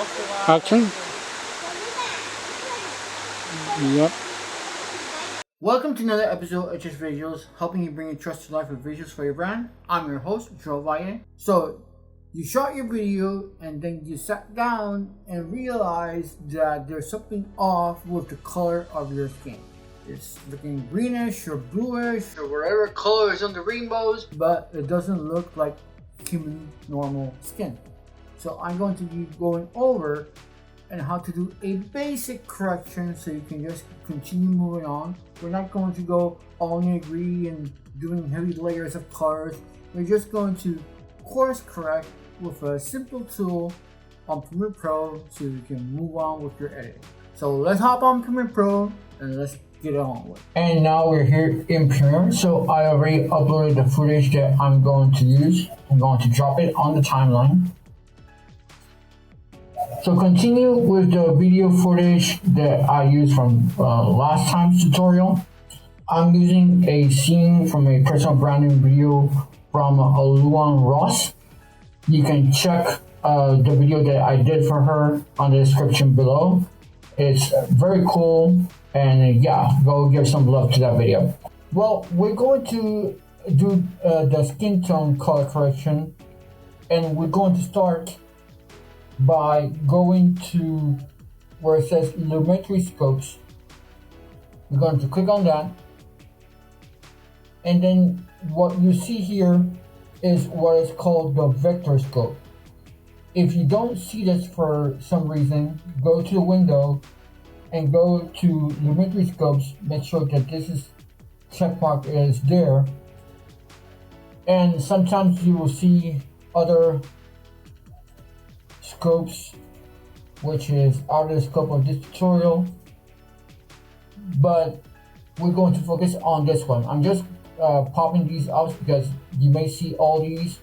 Action. Yep. Welcome to another episode of Just Visuals, helping you bring your trust to life with visuals for your brand. I'm your host, Joe Valle. So, you shot your video and then you sat down and realized that there's something off with the color of your skin. It's looking greenish or bluish or whatever color is on the rainbows, but it doesn't look like human normal skin. So I'm going to be going over and how to do a basic correction so you can just continue moving on. We're not going to go all nitty-gritty and doing heavy layers of colors. We're just going to course correct with a simple tool on Premiere Pro so you can move on with your editing. So let's hop on Premiere Pro and let's get it on with. And now we're here in Premiere. So I already uploaded the footage that I'm going to use. I'm going to drop it on the timeline. So continue with the video footage that I used from last time's tutorial. I'm using a scene from a personal branding video from Luan Ross. You can check the video that I did for her on the description below. It's very cool, and yeah, go give some love to that video. Well, we're going to do the skin tone color correction, and we're going to start by going to where it says lumetri scopes. We're going to click on that, and then what you see here is what is called the vector scope. If you don't see this for some reason, go to the window and go to lumetri scopes. Make sure that this is checkmark is there, and sometimes you will see other scopes which is out of the scope of this tutorial, but we're going to focus on this one. I'm just popping these out because you may see all these.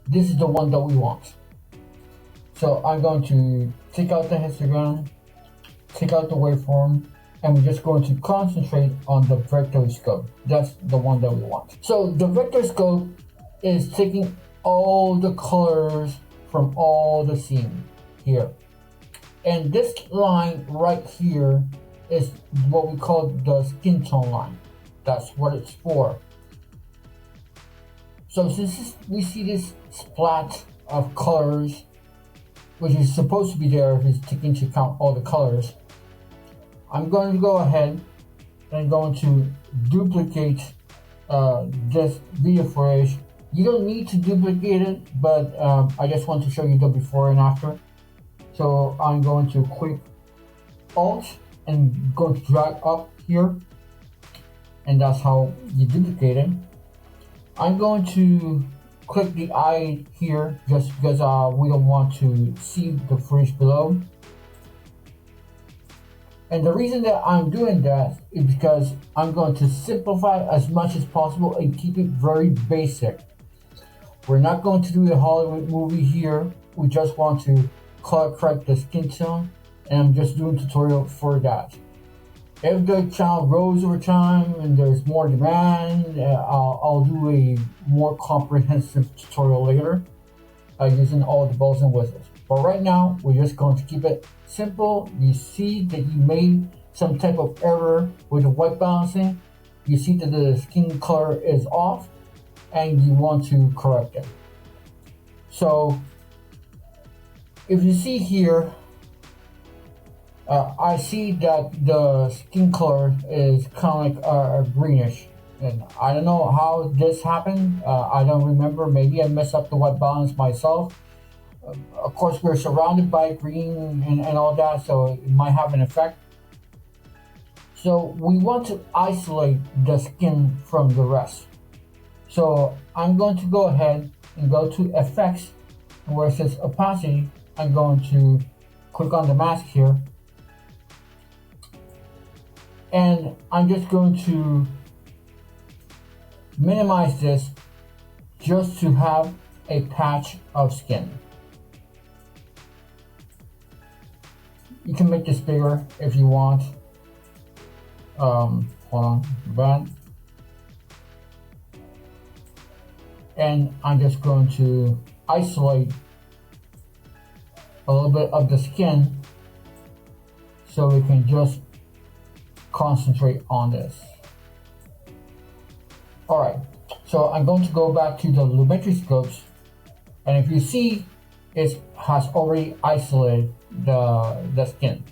This is the one that we want. So I'm going to take out the histogram, take out the waveform, and we're just going to concentrate on the vector scope. That's the one that we want. So the vector scope is taking all the colors from all the scene here, and this line right here is what we call the skin tone line. That's what it's for. So since we see this splat of colors, which is supposed to be there if it's taking into account all the colors, I'm going to go ahead and going to duplicate this video footage. You don't need to duplicate it, but I just want to show you the before and after. So I'm going to click Alt and go to drag up here, and that's how you duplicate it. I'm going to click the eye here just because we don't want to see the footage below. And the reason that I'm doing that is because I'm going to simplify as much as possible and keep it very basic. We're not going to do a Hollywood movie here. We just want to color correct the skin tone, and I'm just doing a tutorial for that. If the channel grows over time and there's more demand, I'll do a more comprehensive tutorial later using all the bells and whistles. But right now, we're just going to keep it simple. You see that you made some type of error with the white balancing. You see that the skin color is off, and you want to correct it. So if you see here, I see that the skin color is kind of like greenish, and I don't know how this happened. I don't remember. Maybe I messed up the white balance myself. Of course, we're surrounded by green and all that, so it might have an effect. So we want to isolate the skin from the rest. So I'm going to go ahead and go to Effects, and where it says Opacity, I'm going to click on the mask here, and I'm just going to minimize this just to have a patch of skin. You can make this bigger if you want. Hold on, but and I'm just going to isolate a little bit of the skin so we can just concentrate on this. Alright, so I'm going to go back to the lumetri scopes, and if you see, it has already isolated the skin.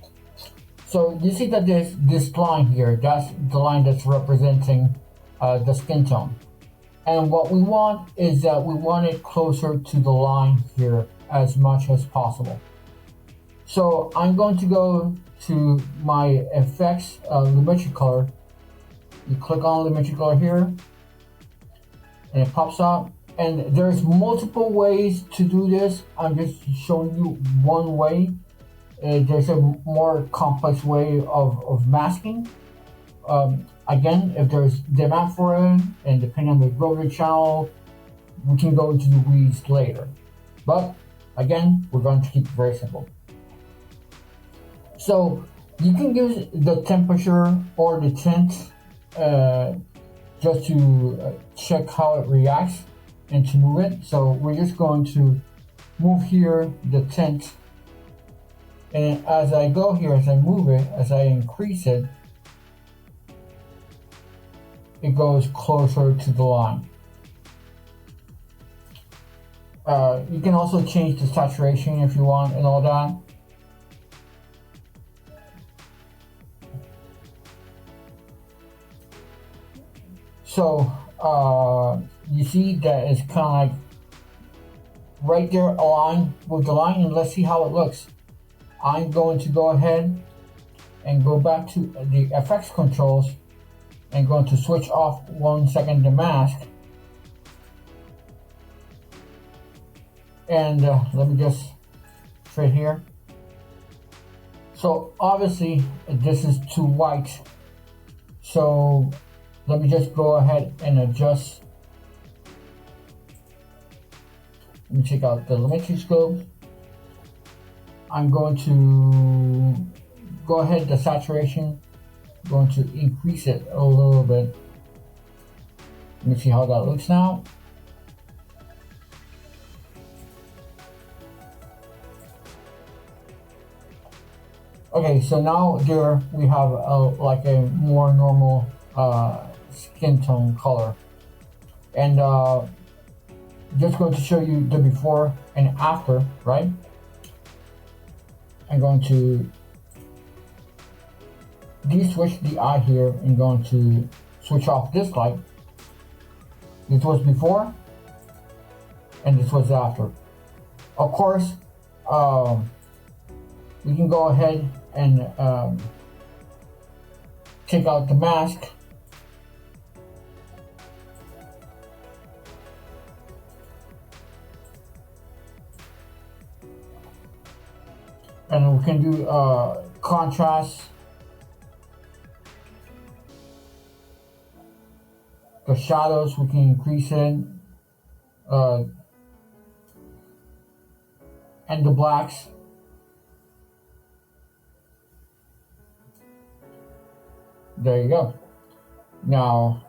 So you see that this line here, that's the line that's representing the skin tone. And what we want is that we want it closer to the line here as much as possible. So I'm going to go to my effects lumetri color. You click on lumetri color here, and it pops up. And there's multiple ways to do this. I'm just showing you one way. There's a more complex way of masking. Again, if there's demand for it, and depending on the growth channel, we can go into the weeds later. But again, we're going to keep it very simple. So you can use the temperature or the tint just to check how it reacts and to move it. So we're just going to move here the tint, and as I go here, as I move it, as I increase it, it goes closer to the line. You can also change the saturation if you want and all that. So you see that it's kind of like right there aligned with the line, and let's see how it looks. I'm going to go ahead and go back to the effects controls and going to switch off 1 second the mask. And let me just straight here. So obviously this is too white. So let me just go ahead and adjust. Let me check out the lumetri scope. I'm going to go ahead the saturation. I'm going to increase it a little bit. Let me see how that looks now. Okay, so now there we have like a more normal skin tone color, and just going to show you the before and after, right? I'm going to de-switch the eye here and going to switch off this light. This was before and this was after. Of course, we can go ahead and take out the mask. And we can do contrast. The shadows, we can increase it. And the blacks. There you go. Now,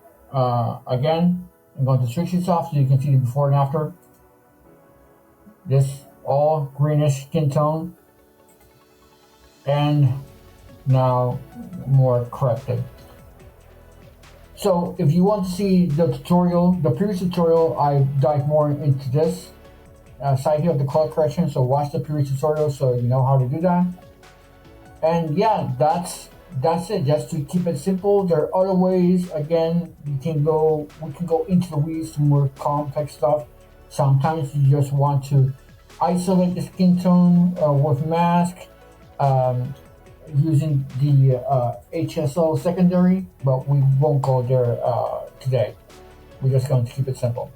again, I'm going to switch this off so you can see the before and after. This all greenish skin tone. And now more corrected. So if you want to see the tutorial, the previous tutorial, I dive more into this side here of the color correction. So watch the previous tutorial so you know how to do that. And yeah, that's it. Just to keep it simple. There are other ways. Again, we can go into the weeds to more complex stuff. Sometimes you just want to isolate the skin tone with mask. Using the HSL secondary, but we won't go there today. We're just going to keep it simple.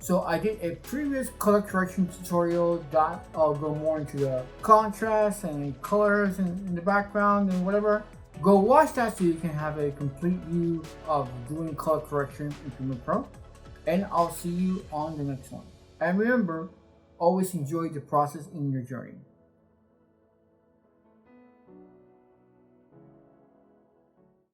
So I did a previous color correction tutorial that I'll go more into the contrast and colors in the background and whatever. Go watch that so you can have a complete view of doing color correction in Premiere Pro. And I'll see you on the next one. And remember, always enjoy the process in your journey.